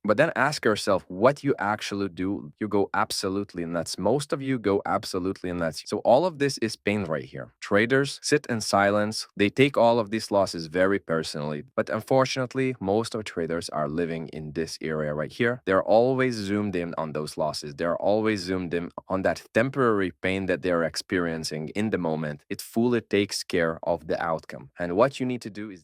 But then ask yourself what you actually do. You go absolutely nuts. Most of you go absolutely nuts. So all of this is pain right here. Traders sit in silence. They take all of these losses very personally. But unfortunately, most of traders are living in this area right here. They're always zoomed in on those losses. They're always zoomed in on that temporary pain that they're experiencing in the moment. It fully takes care of the outcome. And what you need to do is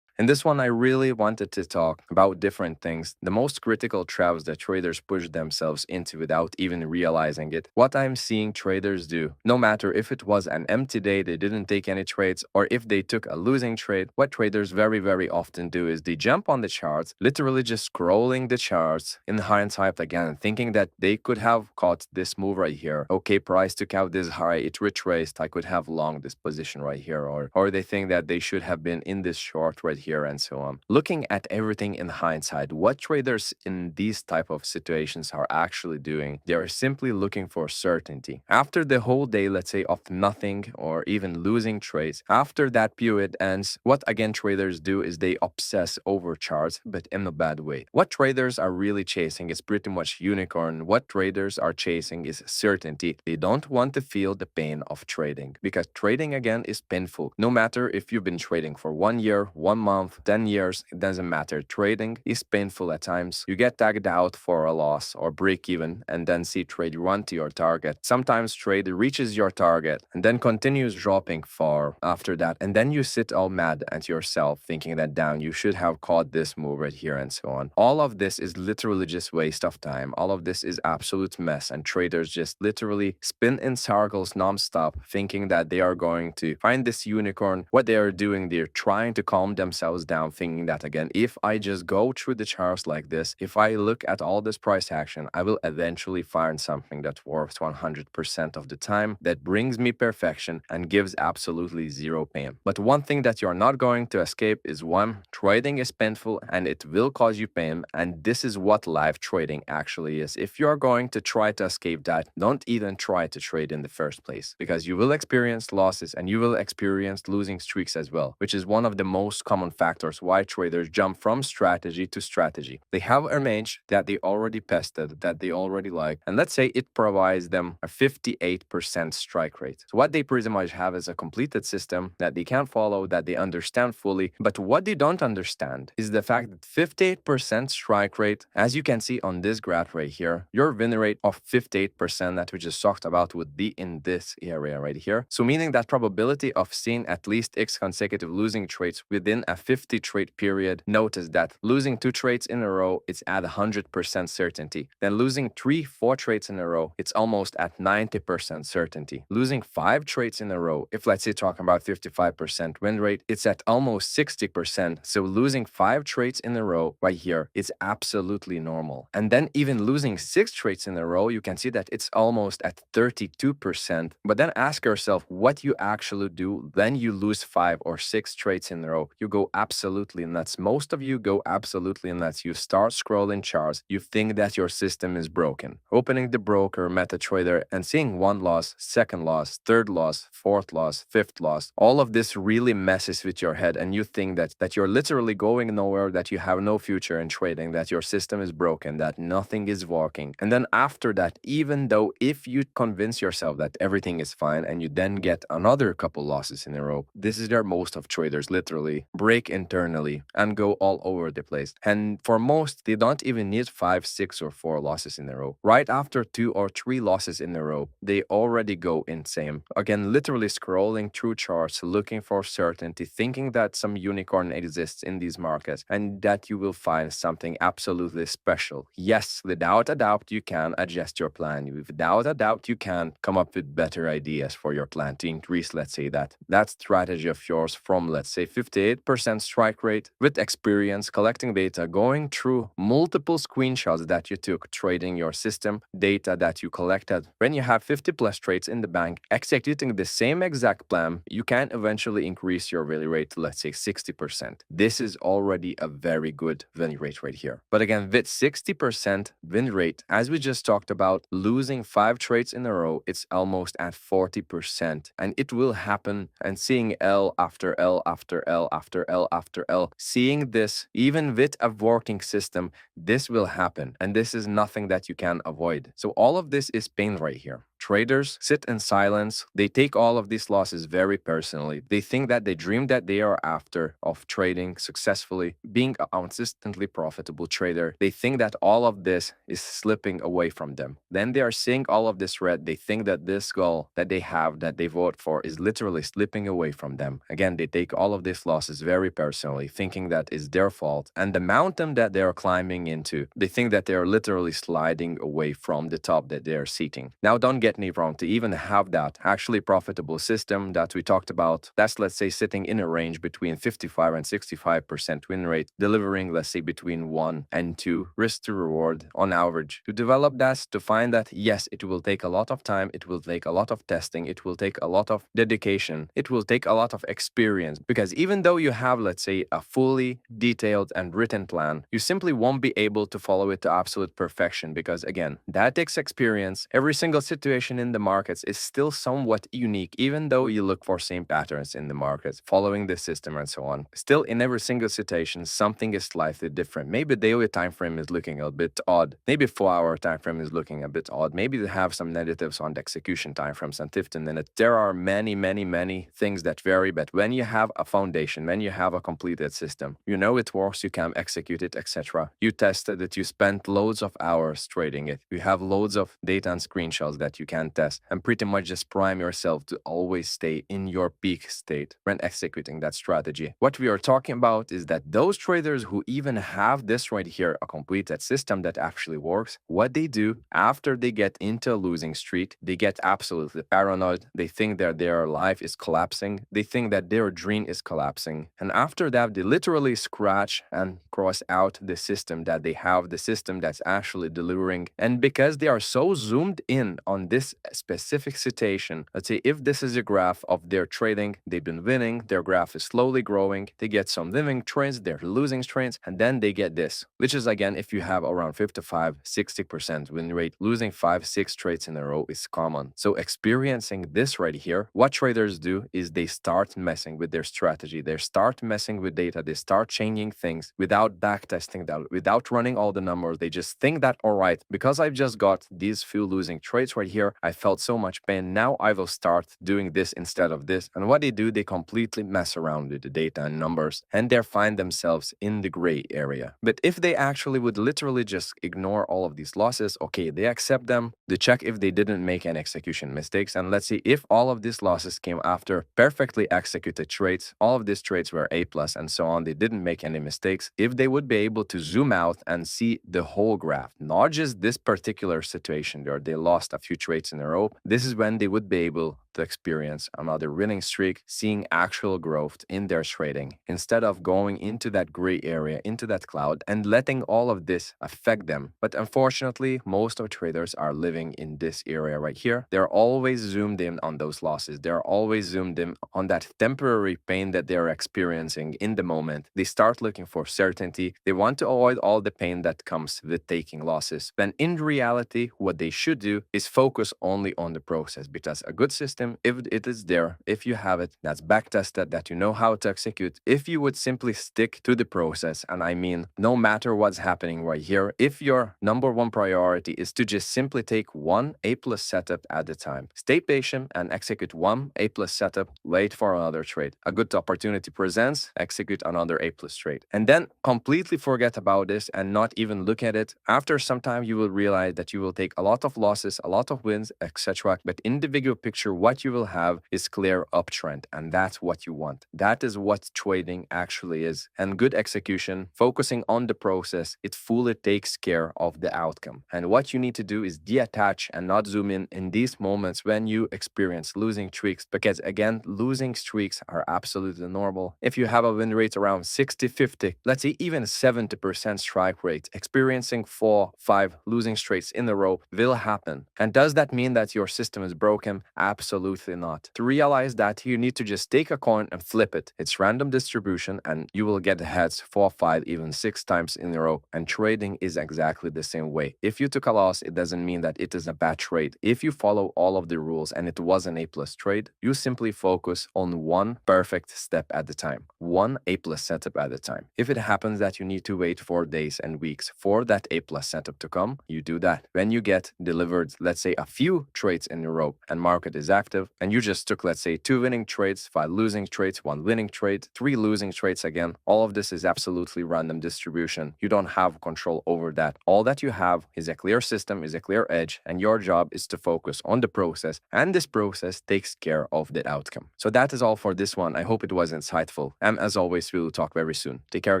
in this one, I really wanted to talk about different things, the most critical traps that traders push themselves into without even realizing it. What I'm seeing traders do, no matter if it was an empty day, they didn't take any trades, or if they took a losing trade, what traders very often do is they jump on the charts, literally just scrolling the charts in hindsight again, thinking that they could have caught this move right here. Okay, price took out this high, it retraced, I could have long this position right here, or they think that they should have been in this short right here and so on. Looking at everything in hindsight, what traders in these type of situations are actually doing, they are simply looking for certainty. After the whole day, let's say, of nothing or even losing trades, after that period ends, what again traders do is they obsess over charts, but in a bad way. What traders are really chasing is pretty much unicorn. What traders are chasing is certainty. They don't want to feel the pain of trading because trading again is painful. No matter if you've been trading for 1 year, 1 month, 10 years, it doesn't matter. Trading is painful at times. You get tagged out for a loss or break even and then see trade run to your target. Sometimes trade reaches your target and then continues dropping far after that. And then you sit all mad at yourself thinking that damn, you should have caught this move right here and so on. All of this is literally just waste of time. All of this is absolute mess and traders just literally spin in circles nonstop thinking that they are going to find this unicorn. What they are doing, they're trying to calm themselves down thinking that again, if I just go through the charts like this, if I look at all this price action, I will eventually find something that works 100% of the time, that brings me perfection and gives absolutely zero pain. But one thing that you're not going to escape is one, trading is painful and it will cause you pain, and this is what live trading actually is. If you're going to try to escape that, don't even try to trade in the first place because you will experience losses and you will experience losing streaks as well, which is one of the most common factors why traders jump from strategy to strategy. They have a range that they already tested, that they already like, and let's say it provides them a 58% strike rate. So what they pretty much have is a completed system that they can follow, that they understand fully, but what they don't understand is the fact that 58% strike rate, as you can see on this graph right here, your win rate of 58% that we just talked about would be in this area right here. So meaning that probability of seeing at least X consecutive losing trades within a 50 trade period, notice that losing 2 trades in a row, it's at 100% certainty. Then losing 3-4 trades in a row, it's almost at 90% certainty. Losing 5 trades in a row, if let's say talking about 55% win rate, it's at almost 60%. So losing 5 trades in a row right here is absolutely normal. And then even losing 6 trades in a row, you can see that it's almost at 32%. But then ask yourself what you actually do when you lose 5 or 6 trades in a row. You go absolutely nuts. Most of you go absolutely nuts. You start scrolling charts. You think that your system is broken. Opening the broker, MetaTrader, and seeing 1 loss, 2nd loss, 3rd loss, 4th loss, 5th loss. All of this really messes with your head and you think that you're literally going nowhere, that you have no future in trading, that your system is broken, that nothing is working. And then after that, even though if you convince yourself that everything is fine and you then get another couple losses in a row, this is where most of traders literally break internally and go all over the place. And for most, they don't even need 5, 6, or 4 losses in a row. Right after 2 or 3 losses in a row, they already go insane. Again, literally scrolling through charts, looking for certainty, thinking that some unicorn exists in these markets and that you will find something absolutely special. Yes, without a doubt, you can adjust your plan. Without a doubt, you can come up with better ideas for your plan to increase, let's say, that strategy of yours from, let's say, 58% strike rate with experience, collecting data, going through multiple screenshots that you took, trading your system, data that you collected. When you have 50 plus trades in the bank, executing the same exact plan, you can eventually increase your win rate to, let's say, 60%. This is already a very good win rate right here. But again, with 60% win rate, as we just talked about, losing 5 trades in a row, it's almost at 40%. And it will happen, and seeing L after L after L after L after L. Seeing this, even with a working system, this will happen. And this is nothing that you can avoid. So all of this is pain right here. Traders sit in silence. They take all of these losses very personally. They think that they dream that they are after of trading successfully, being a consistently profitable trader. They think that all of this is slipping away from them. Then they are seeing all of this red. They think that this goal that they have, that they vote for, is literally slipping away from them. Again, they take all of these losses very personally, thinking that is their fault. And the mountain that they are climbing into, they think that they are literally sliding away from the top that they are seating. Now, don't get me wrong, to even have that actually profitable system that we talked about, that's, let's say, sitting in a range between 55 and 65% win rate, delivering, let's say, between 1 and 2 risk to reward on average. To develop that, to find that, yes, it will take a lot of time, it will take a lot of testing, it will take a lot of dedication, it will take a lot of experience, because even though you have, let's say, a fully detailed and written plan, you simply won't be able to follow it to absolute perfection, because again, that takes experience. Every single situation in the markets is still somewhat unique, even though you look for same patterns in the markets, following the system and so on. Still, in every single situation, something is slightly different. Maybe daily time frame is looking a bit odd. Maybe 4-hour time frame is looking a bit odd. Maybe they have some negatives on the execution time frames and 15 minutes. There are many things that vary, but when you have a foundation, when you have a completed system, you know it works, you can execute it, etc. You tested it, you spent loads of hours trading it. You have loads of data and screenshots that you can test, and pretty much just prime yourself to always stay in your peak state when executing that strategy. What we are talking about is that those traders who even have this right here, a completed system that actually works, what they do after they get into a losing streak, they get absolutely paranoid. They think that their life is collapsing. They think that their dream is collapsing. And after that, they literally scratch and cross out the system that they have, the system that's actually delivering. And because they are so zoomed in on this specific situation, let's say if this is a graph of their trading, they've been winning, their graph is slowly growing, they get some winning trades, they're losing trades, and then they get this, which is again, if you have around 55-60% win rate, losing 5-6 trades in a row is common. So experiencing this right here, what traders do is they start messing with their strategy, they start messing with data, they start changing things without backtesting that, without running all the numbers. They just think that, all right, because I've just got these few losing trades right here, I felt so much pain, now I will start doing this instead of this. And what they do, they completely mess around with the data and numbers, and they find themselves in the gray area. But if they actually would literally just ignore all of these losses, okay, they accept them, they check if they didn't make any execution mistakes, and let's see if all of these losses came after perfectly executed trades, all of these trades were A+, and so on, they didn't make any mistakes, if they would be able to zoom out and see the whole graph, not just this particular situation where they lost a few trades in a row, this is when they would be able to experience another winning streak, seeing actual growth in their trading, instead of going into that gray area, into that cloud, and letting all of this affect them. But unfortunately, most of traders are living in this area right here. They're always zoomed in on those losses. They're always zoomed in on that temporary pain that they're experiencing in the moment. They start looking for certainty. They want to avoid all the pain that comes with taking losses. When in reality, what they should do is focus only on the process, because a good system, if it is there, if you have it, that's backtested, that you know how to execute, if you would simply stick to the process, and I mean, no matter what's happening right here, if your number one priority is to just simply take one A+ setup at a time, stay patient and execute one A+ setup, wait for another trade. A good opportunity presents, execute another A+ trade. And then completely forget about this and not even look at it. After some time, you will realize that you will take a lot of losses, a lot of wins, etc. But in the bigger picture, what you will have is clear uptrend, and that's what you want. That is what trading actually is. And good execution, focusing on the process, it fully takes care of the outcome. And what you need to do is detach and not zoom in these moments when you experience losing streaks, because again, losing streaks are absolutely normal. If you have a win rate around 60-50, let's say even 70% strike rate, experiencing 4-5 losing streaks in a row will happen. And does that that mean that your system is broken? Absolutely not. To realize that, you need to just take a coin and flip it. It's random distribution and you will get heads 4, 5, even 6 times in a row. And trading is exactly the same way. If you took a loss, it doesn't mean that it is a bad trade. If you follow all of the rules and it was an A+ trade, you simply focus on one perfect step at a time, one A+ setup at a time. If it happens that you need to wait 4 days and weeks for that A+ setup to come, you do that. When you get delivered, let's say, a few trades in a row and market is active, and you just took, let's say, 2 winning trades, 5 losing trades, 1 winning trade, 3 losing trades again, all of this is absolutely random distribution. You don't have control over that. All that you have is a clear system, is a clear edge, and your job is to focus on the process, and this process takes care of the outcome. So that is all for this one. I hope it was insightful, and as always, we will talk very soon. Take care,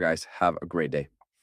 guys. Have a great day.